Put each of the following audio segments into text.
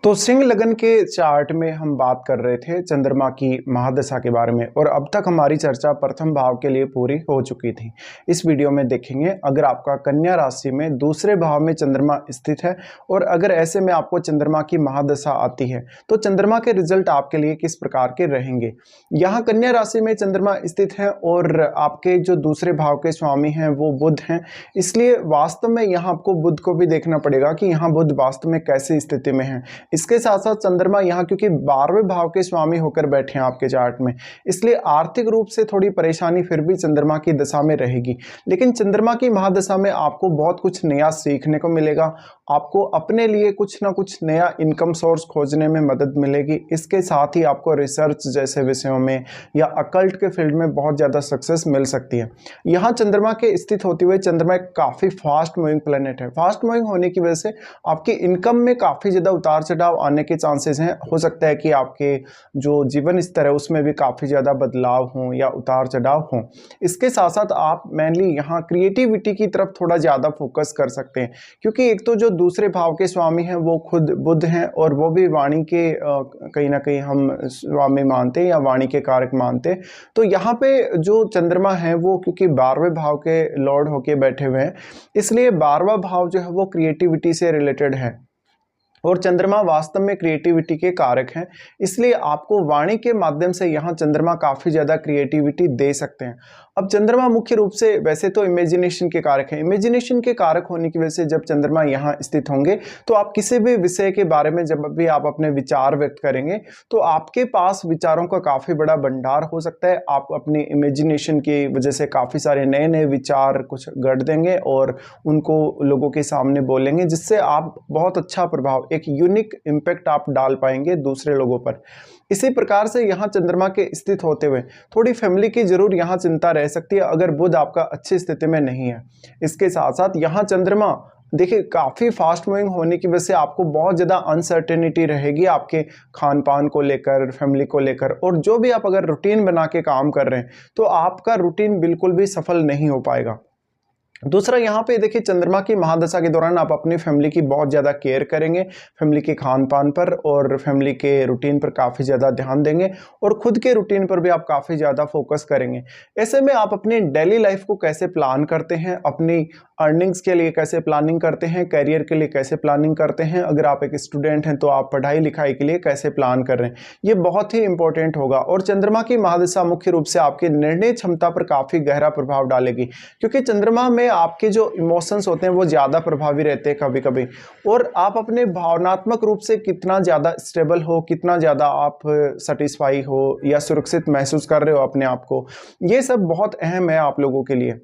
तो सिंह लगन के चार्ट में हम बात कर रहे थे चंद्रमा की महादशा के बारे में और अब तक हमारी चर्चा प्रथम भाव के लिए पूरी हो चुकी थी। इस वीडियो में देखेंगे अगर आपका कन्या राशि में दूसरे भाव में चंद्रमा स्थित है और अगर ऐसे में आपको चंद्रमा की महादशा आती है तो चंद्रमा के रिजल्ट आपके लिए किस प्रकार के रहेंगे। यहाँ कन्या राशि में चंद्रमा स्थित है और आपके जो दूसरे भाव के स्वामी हैं वो बुध हैं, इसलिए वास्तव में यहाँ आपको बुध को भी देखना पड़ेगा कि यहाँ बुध वास्तव में कैसी स्थिति में है। इसके साथ साथ चंद्रमा यहाँ क्योंकि 12वें भाव के स्वामी होकर बैठे हैं आपके चार्ट में, इसलिए आर्थिक रूप से थोड़ी परेशानी फिर भी चंद्रमा की दशा में रहेगी। लेकिन चंद्रमा की महादशा में आपको बहुत कुछ नया सीखने को मिलेगा, आपको अपने लिए कुछ ना कुछ नया इनकम सोर्स खोजने में मदद मिलेगी। इसके साथ ही आपको रिसर्च जैसे विषयों में या अकल्ट के फील्ड में बहुत ज़्यादा सक्सेस मिल सकती है। यहाँ चंद्रमा के स्थित होते हुए चंद्रमा एक काफ़ी फास्ट मूविंग प्लेनेट है। फास्ट मूविंग होने की वजह से आपकी इनकम में काफ़ी ज़्यादा उतार चढ़ाव आने के चांसेस हैं। हो सकता है कि आपके जो जीवन स्तर है उसमें भी काफ़ी ज़्यादा बदलाव हों या उतार चढ़ाव हों। इसके साथ साथ आप मेनली यहाँ क्रिएटिविटी की तरफ थोड़ा ज़्यादा फोकस कर सकते हैं, क्योंकि एक तो जो दूसरे भाव के स्वामी हैं वो खुद बुध हैं और वो भी वाणी के कहीं ना कहीं हम स्वामी मानते हैं या वाणी के कारक मानते हैं। तो यहाँ पे जो चंद्रमा है वो क्योंकि 12वें भाव के लॉर्ड होके बैठे हुए हैं, इसलिए 12वां भाव जो है वो क्रिएटिविटी से रिलेटेड है और चंद्रमा वास्तव में क्रिएटिविटी के कारक हैं। इसलिए आपको वाणी के माध्यम से यहाँ चंद्रमा काफ़ी ज़्यादा क्रिएटिविटी दे सकते हैं। अब चंद्रमा मुख्य रूप से वैसे तो इमेजिनेशन के कारक हैं। इमेजिनेशन के कारक होने की वजह से जब चंद्रमा यहाँ स्थित होंगे तो आप किसी भी विषय के बारे में जब भी आप अपने विचार व्यक्त करेंगे तो आपके पास विचारों का काफ़ी बड़ा भंडार हो सकता है। आप अपनी इमेजिनेशन की वजह से काफ़ी सारे नए नए विचार कुछ गढ़ देंगे और उनको लोगों के सामने बोलेंगे, जिससे आप बहुत अच्छा प्रभाव, एक यूनिक इम्पैक्ट आप डाल पाएंगे दूसरे लोगों पर। इसी प्रकार से यहाँ चंद्रमा के स्थित होते हुए थोड़ी फैमिली की जरूर यहाँ चिंता रह सकती है अगर बुध आपका अच्छी स्थिति में नहीं है। इसके साथ साथ यहाँ चंद्रमा देखिए काफ़ी फास्ट मूविंग होने की वजह से आपको बहुत ज़्यादा अनसर्टेनिटी रहेगी आपके खान पान को लेकर, फैमिली को लेकर, और जो भी आप अगर रूटीन बना के काम कर रहे हैं तो आपका रूटीन बिल्कुल भी सफल नहीं हो पाएगा। दूसरा यहाँ पे देखिए चंद्रमा की महादशा के दौरान आप अपनी फैमिली की बहुत ज़्यादा केयर करेंगे, फैमिली के खान पान पर और फैमिली के रूटीन पर काफ़ी ज़्यादा ध्यान देंगे और खुद के रूटीन पर भी आप काफ़ी ज़्यादा फोकस करेंगे। ऐसे में आप अपनी डेली लाइफ को कैसे प्लान करते हैं, अपनी अर्निंग्स के लिए कैसे प्लानिंग करते हैं, करियर के लिए कैसे प्लानिंग करते हैं, अगर आप एक स्टूडेंट हैं तो आप पढ़ाई लिखाई के लिए कैसे प्लान कर रहे हैं, ये बहुत ही इंपॉर्टेंट होगा। और चंद्रमा की महादशा मुख्य रूप से आपकी निर्णय क्षमता पर काफ़ी गहरा प्रभाव डालेगी, क्योंकि चंद्रमा में आपके जो इमोशंस होते हैं वो ज़्यादा प्रभावी रहते हैं कभी कभी, और आप अपने भावनात्मक रूप से कितना ज़्यादा स्टेबल हो, कितना ज़्यादा आप सेटिस्फाई हो या सुरक्षित महसूस कर रहे हो अपने आप को, ये सब बहुत अहम है आप लोगों के लिए।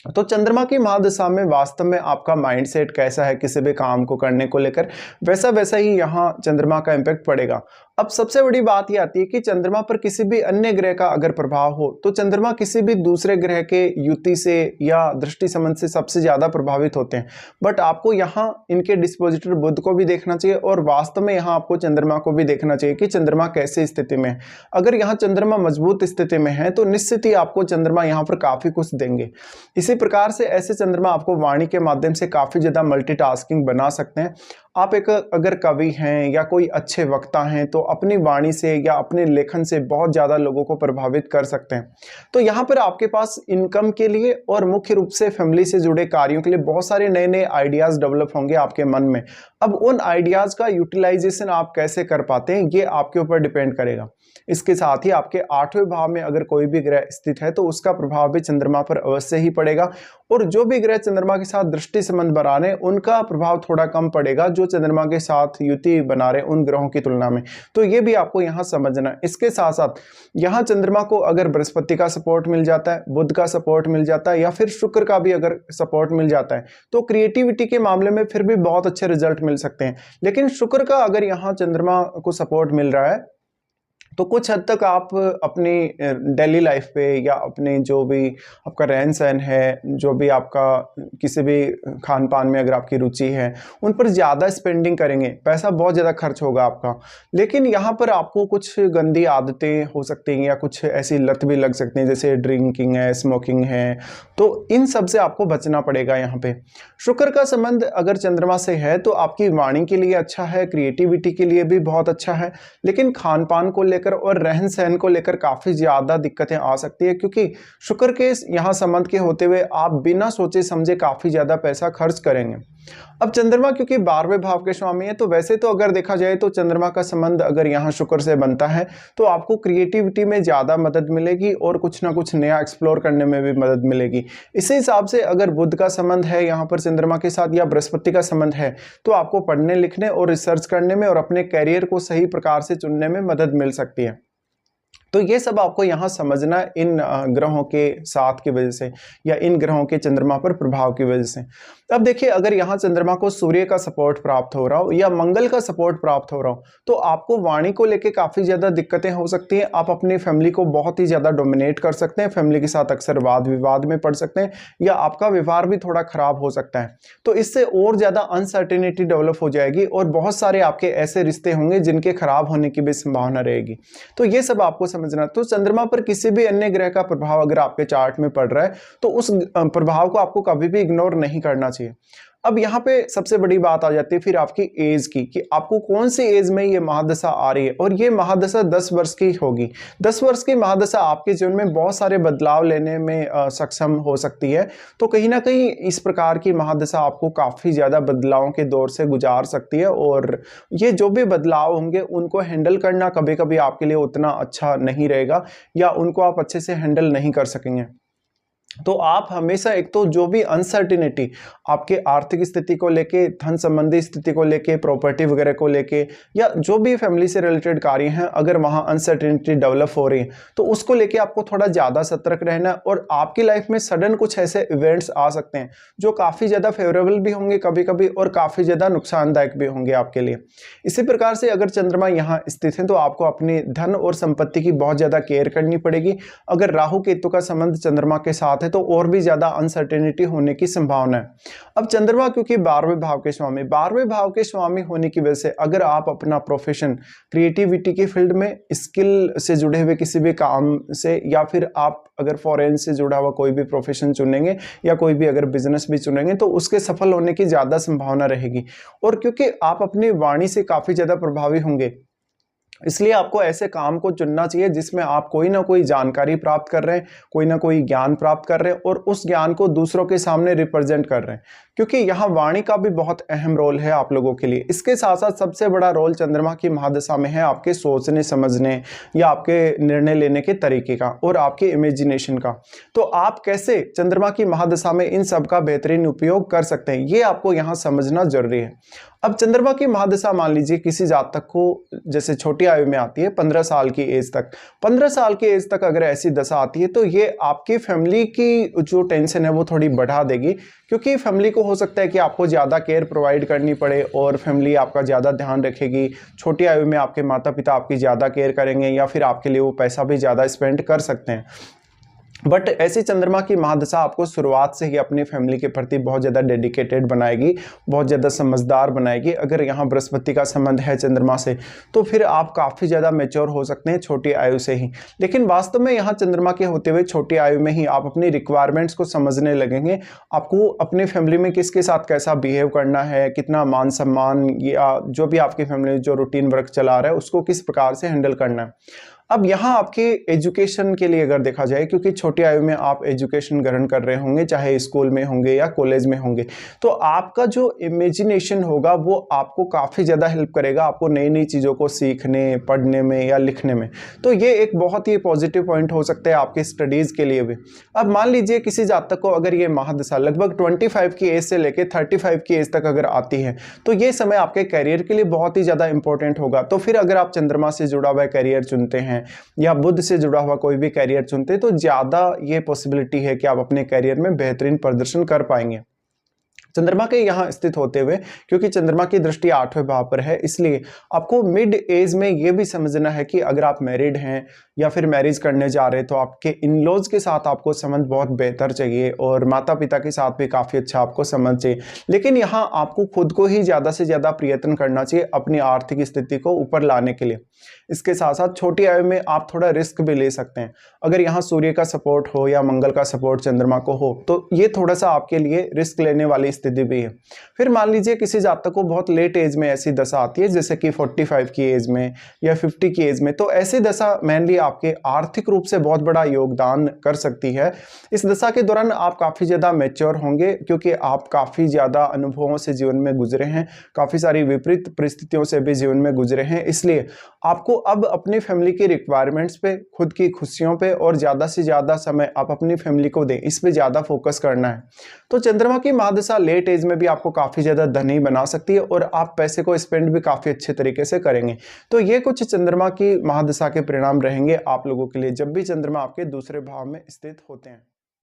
तो चंद्रमा की महादशा में वास्तव में आपका माइंडसेट कैसा है किसी भी काम को करने को लेकर, वैसा वैसा ही यहाँ चंद्रमा का इम्पैक्ट पड़ेगा। अब सबसे बड़ी बात यह आती है कि चंद्रमा पर किसी भी अन्य ग्रह का अगर प्रभाव हो तो चंद्रमा किसी भी दूसरे ग्रह के युति से या दृष्टि संबंध से सबसे ज्यादा प्रभावित होते हैं। बट आपको यहाँ इनके डिस्पोजिटर बुध को भी देखना चाहिए और वास्तव में यहाँ आपको चंद्रमा को भी देखना चाहिए कि चंद्रमा कैसे स्थिति में है। अगर यहाँ चंद्रमा मजबूत स्थिति में है तो निश्चित ही आपको चंद्रमा यहाँ पर काफी कुछ देंगे। इसी प्रकार से ऐसे चंद्रमा आपको वाणी के माध्यम से काफी ज्यादा मल्टीटास्किंग बना सकते हैं। आप एक अगर कवि हैं या कोई अच्छे वक्ता हैं तो अपनी वाणी से या अपने लेखन से बहुत ज़्यादा लोगों को प्रभावित कर सकते हैं। तो यहाँ पर आपके पास इनकम के लिए और मुख्य रूप से फैमिली से जुड़े कार्यों के लिए बहुत सारे नए नए आइडियाज़ डेवलप होंगे आपके मन में। अब उन आइडियाज़ का यूटिलाइजेशन आप कैसे कर पाते हैं ये आपके ऊपर डिपेंड करेगा। इसके साथ ही आपके 8वें भाव में अगर कोई भी ग्रह स्थित है तो उसका प्रभाव भी चंद्रमा पर अवश्य ही पड़ेगा, और जो भी ग्रह चंद्रमा के साथ दृष्टि संबंध बना रहे हैं उनका प्रभाव थोड़ा कम पड़ेगा जो चंद्रमा के साथ युति बना रहे उन ग्रहों की तुलना में। तो ये भी आपको यहाँ समझना है। इसके साथ साथ यहाँ चंद्रमा को अगर बृहस्पति का सपोर्ट मिल जाता है, बुध का सपोर्ट मिल जाता है या फिर शुक्र का भी अगर सपोर्ट मिल जाता है तो क्रिएटिविटी के मामले में फिर भी बहुत अच्छे रिजल्ट मिल सकते हैं। लेकिन शुक्र का अगर यहाँ चंद्रमा को सपोर्ट मिल रहा है तो कुछ हद तक आप अपनी डेली लाइफ पे या अपने जो भी आपका रहन-सहन है, जो भी आपका किसी भी खान-पान में अगर आपकी रुचि है, उन पर ज़्यादा स्पेंडिंग करेंगे, पैसा बहुत ज़्यादा खर्च होगा आपका। लेकिन यहाँ पर आपको कुछ गंदी आदतें हो सकती हैं या कुछ ऐसी लत भी लग सकती हैं, जैसे ड्रिंकिंग है, स्मोकिंग है, तो इन सब से आपको बचना पड़ेगा यहाँ पे। शुक्र का संबंध अगर चंद्रमा से है, तो आपकी वाणी के लिए अच्छा है, क्रिएटिविटी के लिए भी बहुत अच्छा है, लेकिन खान-पान को लेकर और रहन-सहन को लेकर काफ़ी ज़्यादा दिक्कतें आ सकती है, क्योंकि शुक्र के यहाँ संबंध के होते हुए आप बिना सोचे-समझे काफ़ी ज़्यादा पैसा खर्च करेंगे। अब चंद्रमा क्योंकि 12वें भाव के स्वामी है, तो वैसे तो अगर देखा जाए तो चंद्रमा का संबंध अगर यहाँ शुक्र से बनता है, तो आपको क्रिएटिविटी में ज़्यादा मदद मिलेगी और कुछ ना कुछ नया एक्सप्लोर करने में भी मदद मिलेगी। इसी हिसाब से अगर बुध का संबंध है यहाँ पर चंद्रमा के साथ या बृहस्पति का संबंध है, तो आपको पढ़ने लिखने और रिसर्च करने में और अपने करियर को सही प्रकार से चुनने में मदद मिल सकती है। तो ये सब आपको यहाँ समझना इन ग्रहों के साथ की वजह से या इन ग्रहों के चंद्रमा पर प्रभाव की वजह से। अब देखिए, अगर यहाँ चंद्रमा को सूर्य का सपोर्ट प्राप्त हो रहा हो या मंगल का सपोर्ट प्राप्त हो रहा हो, तो आपको वाणी को लेके काफ़ी ज़्यादा दिक्कतें हो सकती हैं। आप अपनी फैमिली को बहुत ही ज़्यादा डोमिनेट कर सकते हैं, फैमिली के साथ अक्सर वाद विवाद में पड़ सकते हैं या आपका व्यवहार भी थोड़ा खराब हो सकता है। तो इससे और ज़्यादा अनसर्टेनिटी डेवलप हो जाएगी और बहुत सारे आपके ऐसे रिश्ते होंगे जिनके खराब होने की भी संभावना रहेगी। तो ये सब आपको समझना। तो चंद्रमा पर किसी भी अन्य ग्रह का प्रभाव अगर आपके चार्ट में पड़ रहा है, तो उस प्रभाव को आपको कभी भी इग्नोर नहीं करना चाहिए। अब यहाँ पे सबसे बड़ी बात आ जाती है फिर आपकी एज की, कि आपको कौन सी एज में ये महादशा आ रही है, और ये महादशा 10 वर्ष की होगी। 10 वर्ष की महादशा आपके जीवन में बहुत सारे बदलाव लेने में सक्षम हो सकती है। तो कहीं ना कहीं इस प्रकार की महादशा आपको काफ़ी ज़्यादा बदलावों के दौर से गुजार सकती है, और ये जो भी बदलाव होंगे उनको हैंडल करना कभी कभी आपके लिए उतना अच्छा नहीं रहेगा या उनको आप अच्छे से हैंडल नहीं कर सकेंगे। तो आप हमेशा एक तो जो भी अनसर्टिनिटी आपके आर्थिक स्थिति को लेके, धन संबंधी स्थिति को लेके, प्रॉपर्टी वगैरह को लेके, या जो भी फैमिली से रिलेटेड कार्य हैं, अगर वहाँ अनसर्टिनिटी डेवलप हो रही है तो उसको लेके आपको थोड़ा ज़्यादा सतर्क रहना है। और आपकी लाइफ में सडन कुछ ऐसे इवेंट्स आ सकते हैं जो काफ़ी ज़्यादा फेवरेबल भी होंगे कभी कभी और काफ़ी ज़्यादा नुकसानदायक भी होंगे आपके लिए। इसी प्रकार से अगर चंद्रमा यहाँ स्थित है तो आपको अपनी धन और संपत्ति की बहुत ज़्यादा केयर करनी पड़ेगी। अगर राहु केतु का संबंध चंद्रमा के साथ है तो और भी ज्यादा अनसर्टेनिटी होने की संभावना है। अब चंद्रमा क्योंकि 12वें भाव के स्वामी, 12वें भाव के स्वामी होने की वजह से अगर आप अपना प्रोफेशन क्रिएटिविटी की फील्ड में, स्किल से जुड़े हुए किसी भी काम से, या फिर आप अगर फॉरेन से जुड़ा हुआ कोई भी प्रोफेशन चुनेंगे या कोई भी अगर बिजनेस भी चुनेंगे, तो उसके सफल होने की ज्यादा संभावना रहेगी। और क्योंकि आप अपनी वाणी से काफी ज्यादा प्रभावी होंगे, इसलिए आपको ऐसे काम को चुनना चाहिए जिसमें आप कोई ना कोई जानकारी प्राप्त कर रहे हैं, कोई ना कोई ज्ञान प्राप्त कर रहे हैं और उस ज्ञान को दूसरों के सामने रिप्रेजेंट कर रहे हैं, क्योंकि यहाँ वाणी का भी बहुत अहम रोल है आप लोगों के लिए। इसके साथ साथ सबसे बड़ा रोल चंद्रमा की महादशा में है आपके सोचने समझने या आपके निर्णय लेने के तरीके का और आपके इमेजिनेशन का। तो आप कैसे चंद्रमा की महादशा में इन सब का बेहतरीन उपयोग कर सकते हैं, ये आपको यहाँ समझना जरूरी है। अब चंद्रमा की महादशा मान लीजिए किसी जातक को जैसे छोटी आयु में आती है, 15 साल की एज तक, 15 साल की एज तक अगर ऐसी दशा आती है तो ये आपकी फैमिली की जो टेंशन है वो थोड़ी बढ़ा देगी, क्योंकि फैमिली को हो सकता है कि आपको ज़्यादा केयर प्रोवाइड करनी पड़े और फैमिली आपका ज़्यादा ध्यान रखेगी। छोटी आयु में आपके माता पिता आपकी ज़्यादा केयर करेंगे या फिर आपके लिए वो पैसा भी ज़्यादा स्पेंड कर सकते हैं। बट ऐसी चंद्रमा की महादशा आपको शुरुआत से ही अपनी फैमिली के प्रति बहुत ज़्यादा डेडिकेटेड बनाएगी, बहुत ज़्यादा समझदार बनाएगी। अगर यहाँ बृहस्पति का संबंध है चंद्रमा से तो फिर आप काफ़ी ज़्यादा मैच्योर हो सकते हैं छोटी आयु से ही। लेकिन वास्तव में यहाँ चंद्रमा के होते हुए छोटी आयु में ही आप अपनी रिक्वायरमेंट्स को समझने लगेंगे। आपको अपनी फैमिली में किसके साथ कैसा बिहेव करना है, कितना मान सम्मान या जो भी आपकी फैमिली में जो रूटीन वर्क चला रहा है उसको किस प्रकार से हैंडल करना है। अब यहाँ आपके एजुकेशन के लिए अगर देखा जाए, क्योंकि छोटी आयु में आप एजुकेशन ग्रहण कर रहे होंगे, चाहे स्कूल में होंगे या कॉलेज में होंगे, तो आपका जो इमेजिनेशन होगा वो आपको काफ़ी ज़्यादा हेल्प करेगा आपको नई नई चीज़ों को सीखने, पढ़ने में या लिखने में। तो ये एक बहुत ही पॉजिटिव पॉइंट हो सकता है आपके स्टडीज़ के लिए भी। अब मान लीजिए किसी जातक को अगर ये महादशा लगभग 25 की एज से लेकर 35 की एज तक अगर आती है, तो ये समय आपके करियर के लिए बहुत ही ज़्यादा इंपॉर्टेंट होगा। तो फिर अगर आप चंद्रमा से जुड़ा हुआ करियर चुनते हैं या बुध से जुड़ा हुआ कोई भी करियर चुनते हैं, तो ज़्यादा ये पॉसिबिलिटी है कि आप अपने करियर में बेहतरीन प्रदर्शन कर पाएंगे। चंद्रमा के यहाँ स्थित होते हुए, क्योंकि चंद्रमा की दृष्टि 8वें भाव पर है, इसलिए आपको मिड एज में ये भी समझना है कि अगर आप मैरिड हैं या फिर मैरिज करने जा रहे हैं तो आपके इन लॉज के साथ आपको संबंध बहुत बेहतर चाहिए और माता पिता के साथ भी काफ़ी अच्छा आपको संबंध चाहिए। लेकिन यहाँ आपको खुद को ही ज़्यादा से ज़्यादा प्रयत्न करना चाहिए अपनी आर्थिक स्थिति को ऊपर लाने के लिए। इसके साथ साथ छोटी आयु में आप थोड़ा रिस्क भी ले सकते हैं। अगर यहाँ सूर्य का सपोर्ट हो या मंगल का सपोर्ट चंद्रमा को हो तो ये थोड़ा सा आपके लिए रिस्क लेने वाली स्थिति भी है। फिर मान लीजिए किसी जातक को बहुत लेट एज में ऐसी दशा आती है, जैसे कि 45 की एज में या 50 की एज में, तो ऐसी दशा मेनली आपके आर्थिक रूप से बहुत बड़ा योगदान कर सकती है। इस दशा के दौरान आप काफ़ी ज़्यादा मैच्योर होंगे, क्योंकि आप काफ़ी ज़्यादा अनुभवों से जीवन में गुजरे हैं, काफ़ी सारी विपरीत परिस्थितियों से भी जीवन में गुजरे हैं। इसलिए आपको अब अपनी फैमिली की रिक्वायरमेंट्स पे, खुद की खुशियों पे और ज़्यादा से ज़्यादा समय आप अपनी फैमिली को दें, इस पे ज़्यादा फोकस करना है। तो चंद्रमा की महादशा लेट एज में भी आपको काफ़ी ज़्यादा धनी बना सकती है और आप पैसे को स्पेंड भी काफ़ी अच्छे तरीके से करेंगे। तो ये कुछ चंद्रमा की महादशा के परिणाम रहेंगे आप लोगों के लिए, जब भी चंद्रमा आपके दूसरे भाव में स्थित होते हैं।